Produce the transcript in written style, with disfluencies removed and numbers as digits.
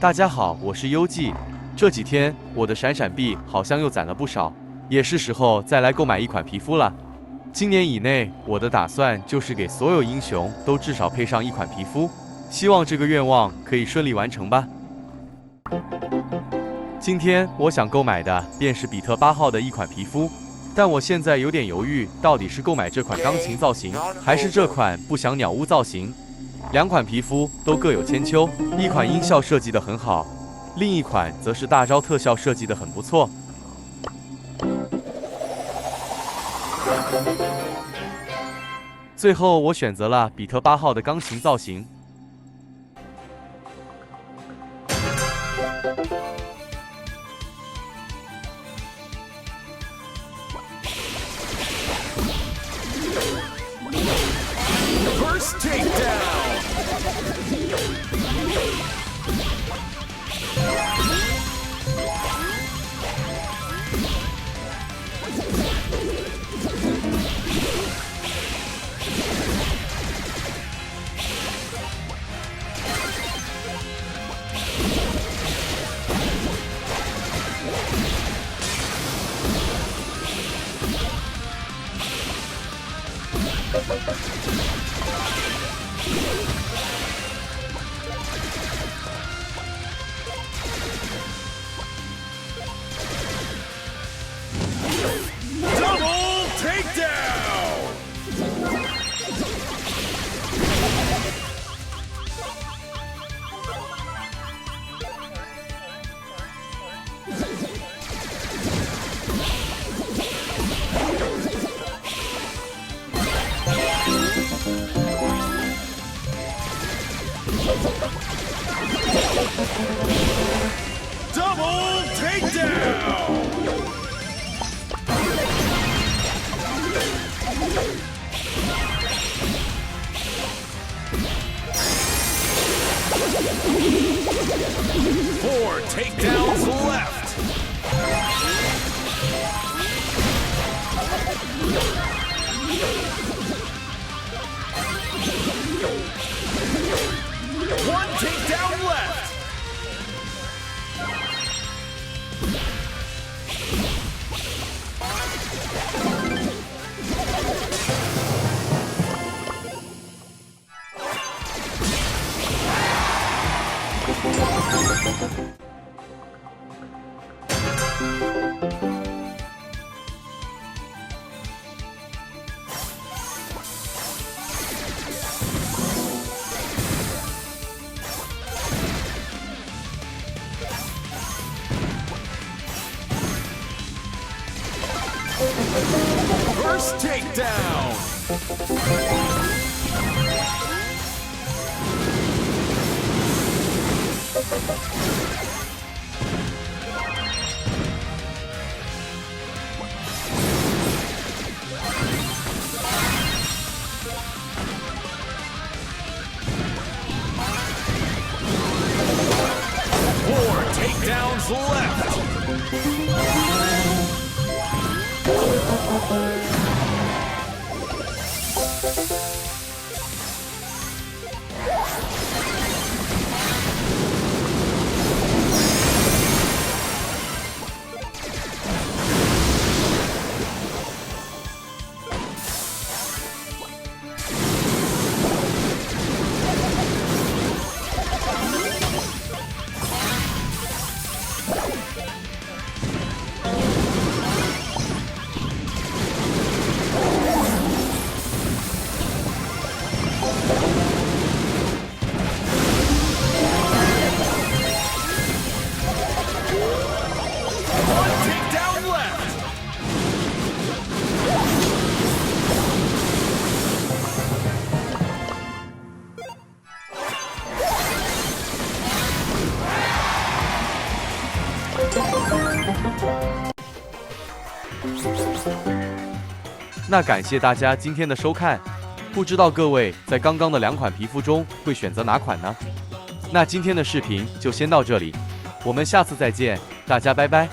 大家好，我是优记。这几天我的闪闪币好像又攒了不少，也是时候再来购买一款皮肤了。今年以内，我的打算就是给所有英雄都至少配上一款皮肤，希望这个愿望可以顺利完成吧。今天我想购买的便是比特8号的一款皮肤，但我现在有点犹豫，到底是购买这款钢琴造型，还是这款不祥鸟屋造型。两款皮肤都各有千秋，一款音效设计得很好，另一款则是大招特效设计得很不错。最后我选择了比特8号的钢琴造型。First takedown. Double takedown. Double takedown. Four takedowns left. One takedown left. First takedown. Four takedowns left. One takedown left. “那感谢大家今天的收看，不知道各位在刚刚的两款皮肤中会选择哪款呢？那今天的视频就先到这里，我们下次再见，大家拜拜。